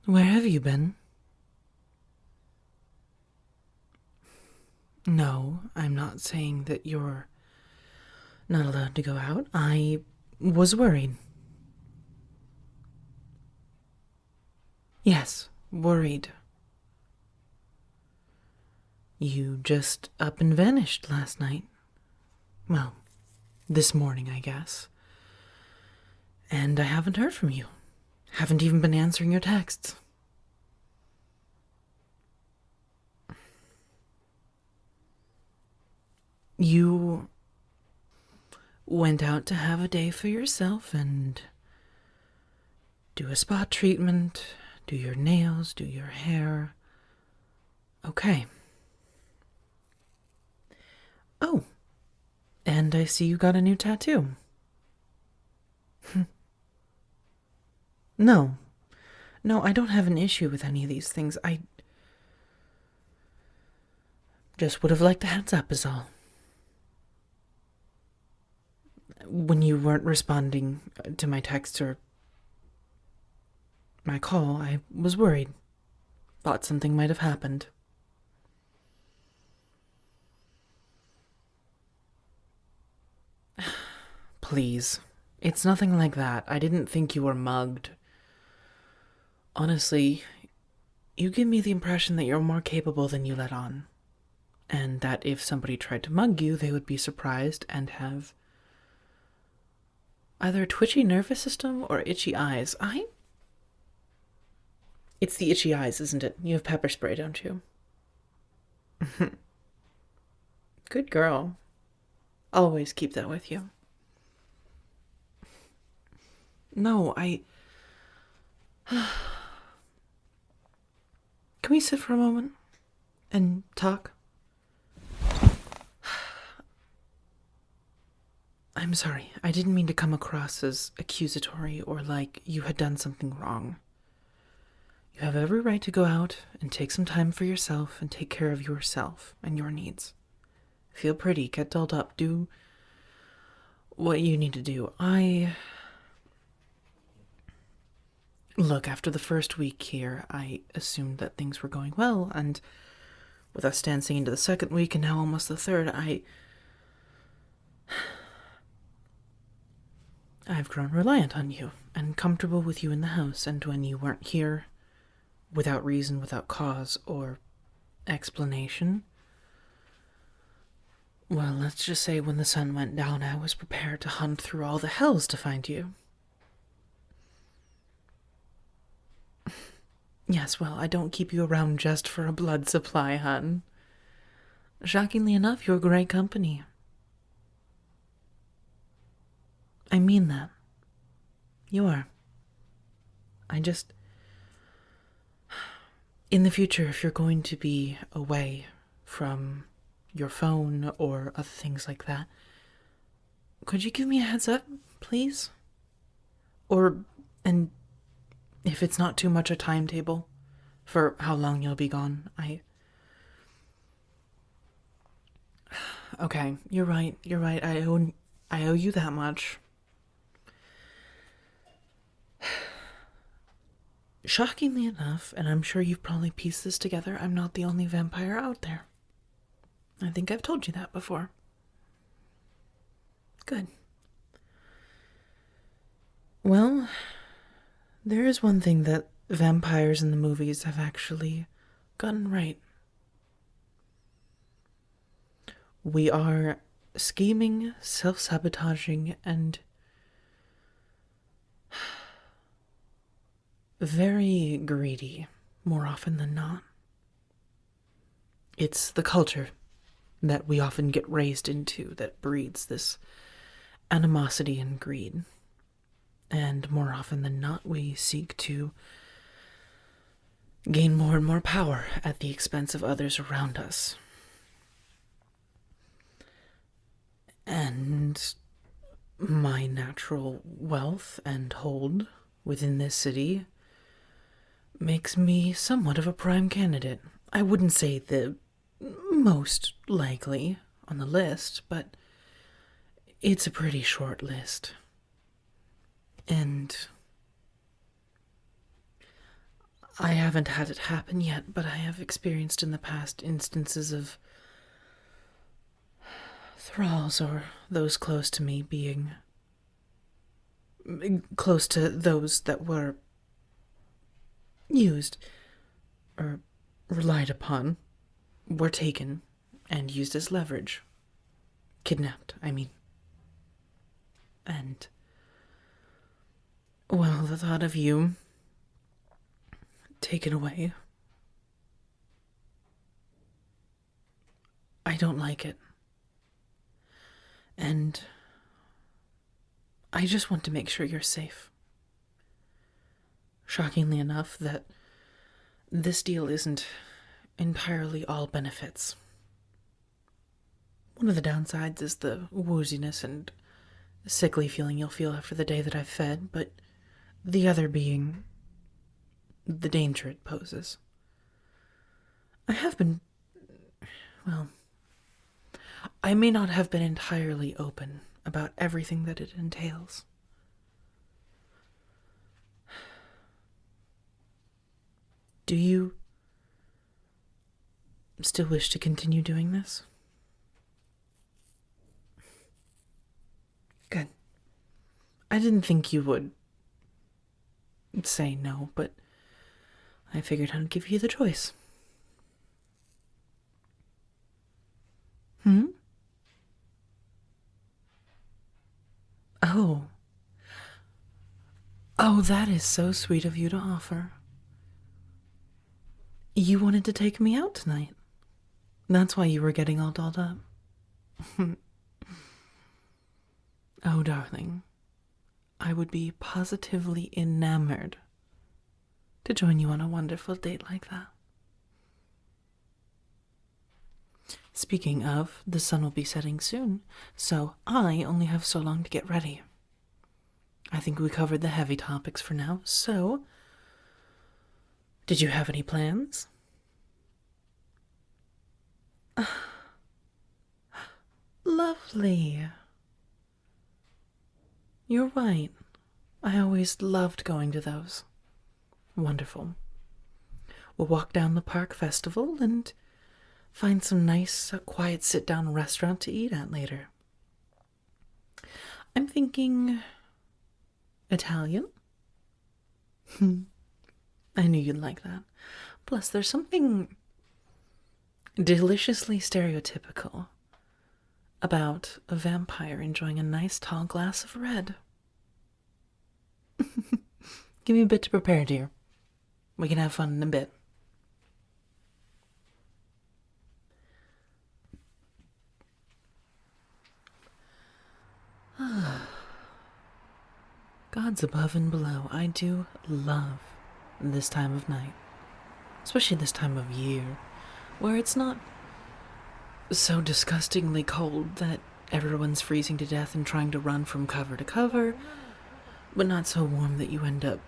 Where have you been? No, I'm not saying that you're not allowed to go out. I was worried. Yes, worried. You just up and vanished last night. Well, this morning, I guess. And I haven't heard from you. Haven't even been answering your texts. You went out to have a day for yourself and do a spa treatment, do your nails, do your hair. Okay. Oh, and I see you got a new tattoo. No. No, I don't have an issue with any of these things. I just would have liked a heads up is all. When you weren't responding to my text or my call, I was worried. Thought something might have happened. Please. It's nothing like that. I didn't think you were mugged. Honestly, you give me the impression that you're more capable than you let on. And that if somebody tried to mug you, they would be surprised and have either a twitchy nervous system or itchy eyes. It's the itchy eyes, isn't it? You have pepper spray, don't you? Good girl. Always keep that with you. No, Can we sit for a moment and talk? I'm sorry. I didn't mean to come across as accusatory or like you had done something wrong. You have every right to go out and take some time for yourself and take care of yourself and your needs. Feel pretty, get dolled up, do what you need to do. Look, after the first week here, I assumed that things were going well, and with us dancing into the second week and now almost the third, I've grown reliant on you and comfortable with you in the house, and when you weren't here, without reason, without cause, or explanation, well, let's just say when the sun went down, I was prepared to hunt through all the hells to find you. Yes, well, I don't keep you around just for a blood supply, hun. Shockingly enough, you're great company. I mean that. You are. I just... In the future, if you're going to be away from your phone or other things like that, could you give me a heads up, please? And if it's not too much a timetable for how long you'll be gone, Okay, you're right. I owe you that much. Shockingly enough, and I'm sure you've probably pieced this together, I'm not the only vampire out there. I think I've told you that before. Good. Well, there is one thing that vampires in the movies have actually gotten right. We are scheming, self-sabotaging, and very greedy, more often than not. It's the culture that we often get raised into that breeds this animosity and greed. And more often than not, we seek to gain more and more power at the expense of others around us. And my natural wealth and hold within this city makes me somewhat of a prime candidate. I wouldn't say the most likely on the list, but it's a pretty short list. And I haven't had it happen yet, but I have experienced in the past instances of thralls or those close to me being close to those that were used or relied upon, were taken and used as leverage. Kidnapped, I mean. And, well, the thought of you taken away, I don't like it. And I just want to make sure you're safe. Shockingly enough, that this deal isn't entirely all benefits. One of the downsides is the wooziness and sickly feeling you'll feel after the day that I've fed, but the other being the danger it poses. I have been, well, I may not have been entirely open about everything that it entails. Do you still wish to continue doing this? Good. I didn't think you would say no, but I figured I'd give you the choice. Oh. Oh, that is so sweet of you to offer. You wanted to take me out tonight. That's why you were getting all dolled up. Oh, darling. I would be positively enamored to join you on a wonderful date like that. Speaking of, the sun will be setting soon, so I only have so long to get ready. I think we covered the heavy topics for now, so did you have any plans? Lovely. You're right. I always loved going to those. Wonderful. We'll walk down the park festival and find some nice, quiet sit-down restaurant to eat at later. I'm thinking Italian? I knew you'd like that. Plus, there's something deliciously stereotypical about a vampire enjoying a nice tall glass of red. Give me a bit to prepare, dear. We can have fun in a bit. Gods above and below, I do love this time of night. Especially this time of year, where it's not so disgustingly cold that everyone's freezing to death and trying to run from cover to cover, but not so warm that you end up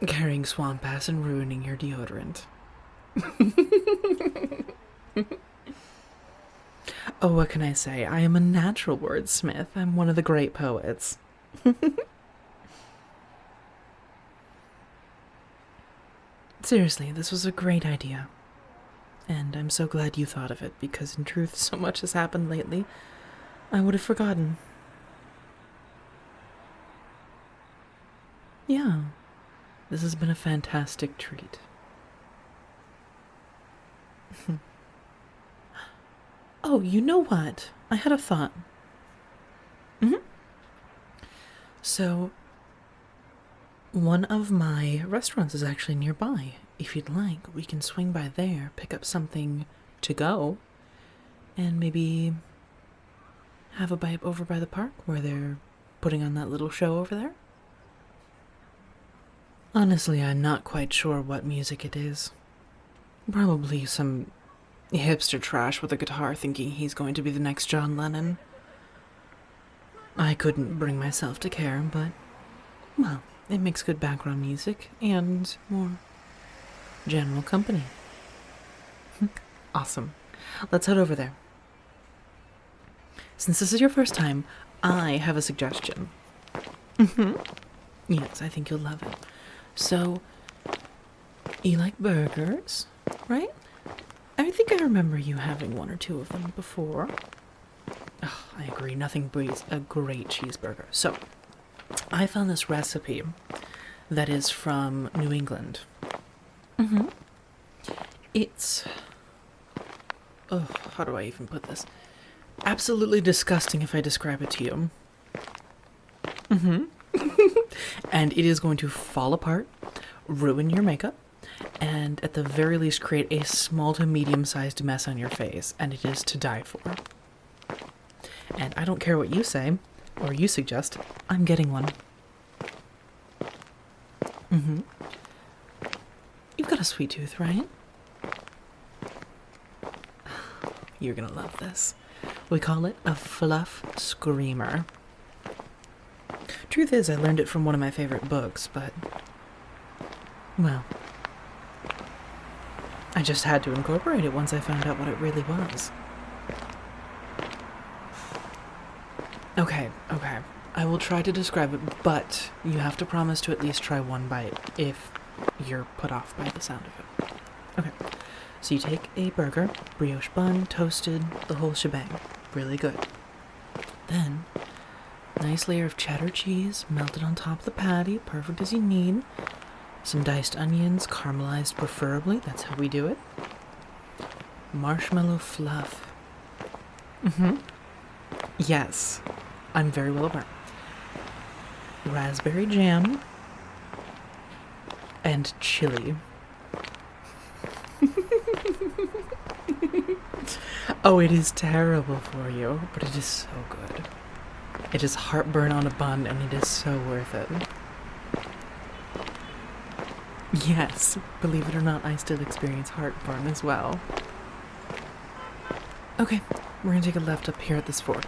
carrying swamp ass and ruining your deodorant. Oh, what can I say? I am a natural wordsmith. I'm one of the great poets. Seriously, this was a great idea. And I'm so glad you thought of it, because in truth, so much has happened lately, I would have forgotten. Yeah, this has been a fantastic treat. Oh, you know what? I had a thought. So, one of my restaurants is actually nearby. If you'd like, we can swing by there, pick up something to go, and maybe have a bite over by the park where they're putting on that little show over there. Honestly, I'm not quite sure what music it is. Probably some hipster trash with a guitar thinking he's going to be the next John Lennon. I couldn't bring myself to care, but, well, it makes good background music and more general company. Awesome. Let's head over there. Since this is your first time, I have a suggestion. Yes, I think you'll love it. So, You like burgers, right? I think I remember you having one or two of them before. Oh, I agree, nothing beats a great cheeseburger. So, I found this recipe that is from New England. It's... Oh, how do I even put this? Absolutely disgusting if I describe it to you. And it is going to fall apart, ruin your makeup, and at the very least create a small to medium-sized mess on your face, and it is to die for. And I don't care what you say, or you suggest, I'm getting one. You've got a sweet tooth, right? You're gonna love this. We call it a fluff screamer. Truth is, I learned it from one of my favorite books, but... well... I just had to incorporate it once I found out what it really was. Okay. I will try to describe it, but you have to promise to at least try one bite if you're put off by the sound of it. Okay. So you take a burger, brioche bun, toasted, the whole shebang. Really good. Then, nice layer of cheddar cheese melted on top of the patty, perfect as you need. Some diced onions, caramelized preferably, that's how we do it. Marshmallow fluff. Yes, I'm very well aware. Raspberry jam. And chili. Oh, it is terrible for you, but it is so good. It is heartburn on a bun, and it is so worth it. Yes, believe it or not, I still experience heartburn as well. Okay, we're gonna take a left up here at this fork.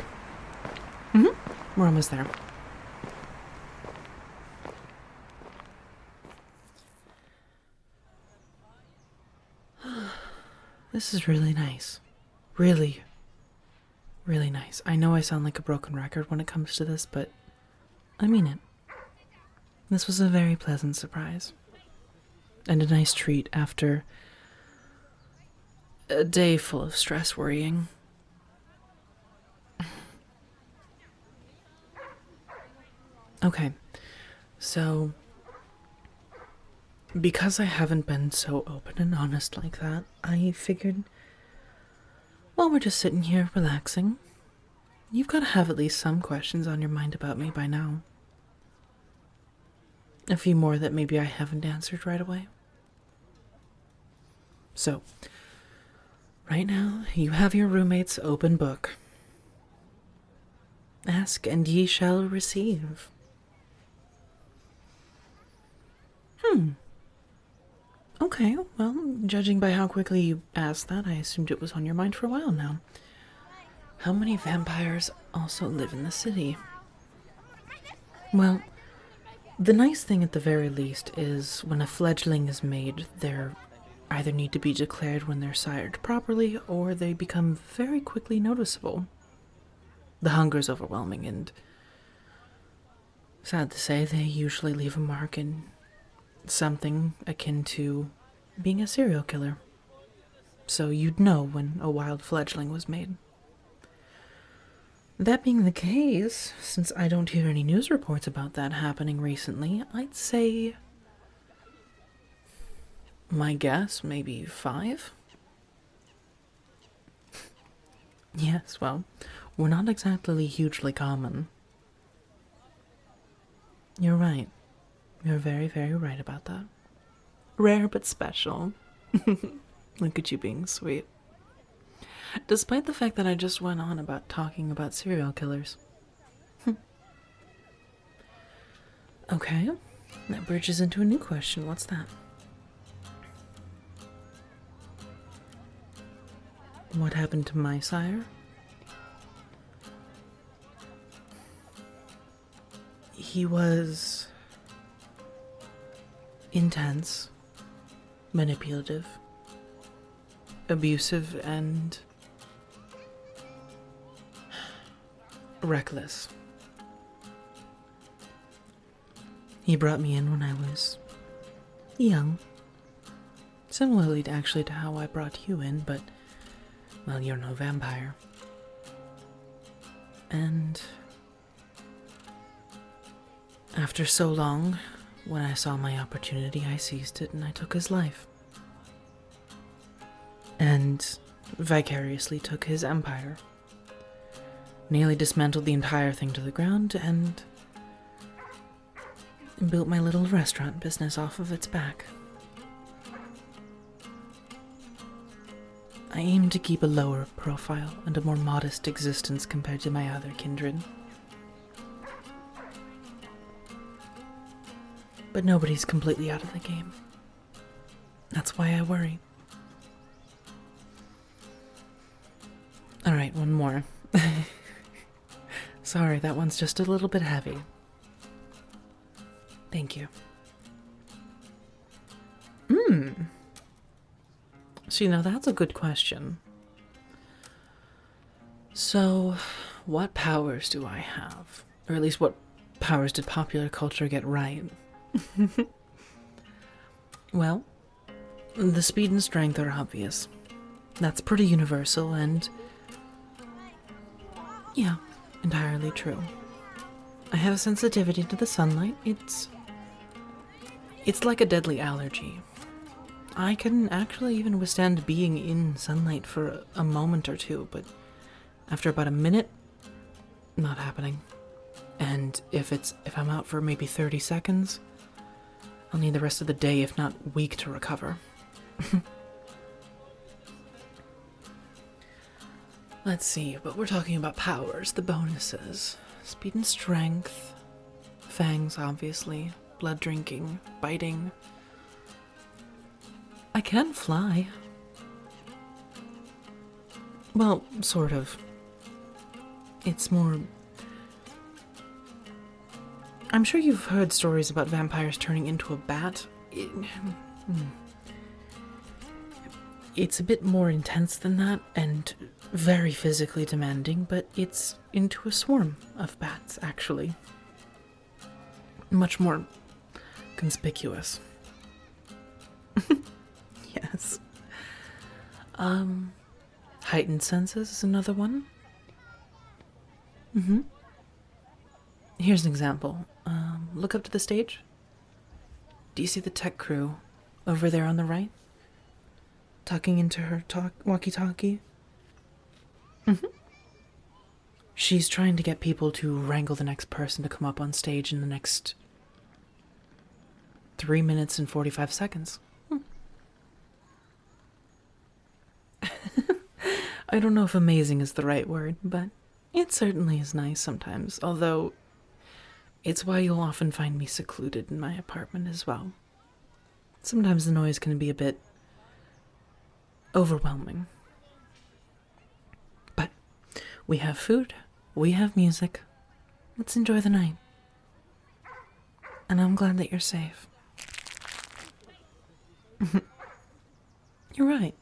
We're almost there. This is really nice. Really, really nice. I know I sound like a broken record when it comes to this, but I mean it. This was a very pleasant surprise. And a nice treat after a day full of stress worrying. Okay, so because I haven't been so open and honest like that, I figured, while we're just sitting here relaxing, you've got to have at least some questions on your mind about me by now. A few more that maybe I haven't answered right away. So, right now, you have your roommate's open book. Ask and ye shall receive. Okay, well, judging by how quickly you asked that, I assumed it was on your mind for a while now. How many vampires also live in the city? Well, the nice thing at the very least is when a fledgling is made, they're either need to be declared when they're sired properly, or they become very quickly noticeable. The hunger's overwhelming, and sad to say, they usually leave a mark in something akin to being a serial killer. So you'd know when a wild fledgling was made. That being the case, since I don't hear any news reports about that happening recently, I'd say... my guess, maybe 5? Yes, well, we're not exactly hugely common. You're right. You're very, very right about that. Rare but special. Look at you being sweet. Despite the fact that I just went on about talking about serial killers. Okay, that bridges into a new question. What's that? What happened to my sire? He was intense, manipulative, abusive, and reckless. He brought me in when I was young, Similarly, actually, to how I brought you in, but, well, you're no vampire. And after so long, when I saw my opportunity, I seized it and I took his life. And vicariously took his empire. Nearly dismantled the entire thing to the ground and built my little restaurant business off of its back. I aim to keep a lower profile and a more modest existence compared to my other kindred. But nobody's completely out of the game. That's why I worry. Alright, one more. Sorry, that one's just a little bit heavy. Thank you. See, now that's a good question. So, what powers do I have? Or at least what powers did popular culture get right? Well, the speed and strength are obvious. That's pretty universal and... yeah, entirely true. I have a sensitivity to the sunlight. It's like a deadly allergy. I can actually even withstand being in sunlight for a moment or two, but after about a minute, not happening. And if I'm out for maybe 30 seconds, I'll need the rest of the day, if not week, to recover. Let's see, but we're talking about powers, the bonuses. Speed and strength, fangs, obviously, blood drinking, biting. I can fly. Well, sort of. It's more... I'm sure you've heard stories about vampires turning into a bat. It's a bit more intense than that, and very physically demanding, but it's into a swarm of bats, actually. Much more conspicuous. Yes. Heightened senses is another one. Here's an example. Look up to the stage. Do you see the tech crew over there on the right? Talking into her walkie-talkie? She's trying to get people to wrangle the next person to come up on stage in the next 3 minutes and 45 seconds. I don't know if amazing is the right word, but it certainly is nice sometimes, although it's why you'll often find me secluded in my apartment as well. Sometimes the noise can be a bit overwhelming. But we have food, we have music. Let's enjoy the night. And I'm glad that you're safe. You're right.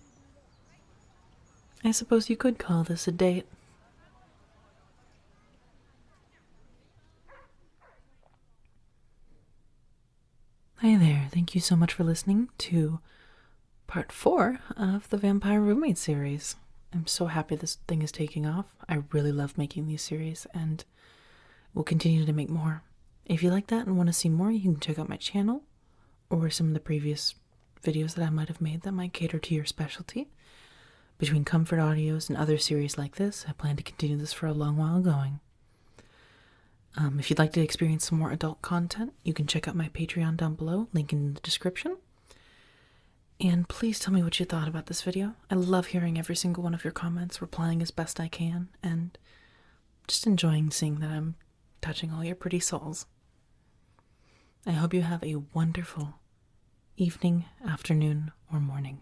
I suppose you could call this a date. Hi there, thank you so much for listening to part 4 of the Vampire Roommate series. I'm so happy this thing is taking off. I really love making these series and we'll continue to make more. If you like that and want to see more, you can check out my channel or some of the previous videos that I might have made that might cater to your specialty. Between Comfort Audios and other series like this, I plan to continue this for a long while going. If you'd like to experience some more adult content, you can check out my Patreon down below, link in the description. And please tell me what you thought about this video. I love hearing every single one of your comments, replying as best I can, and just enjoying seeing that I'm touching all your pretty souls. I hope you have a wonderful evening, afternoon, or morning.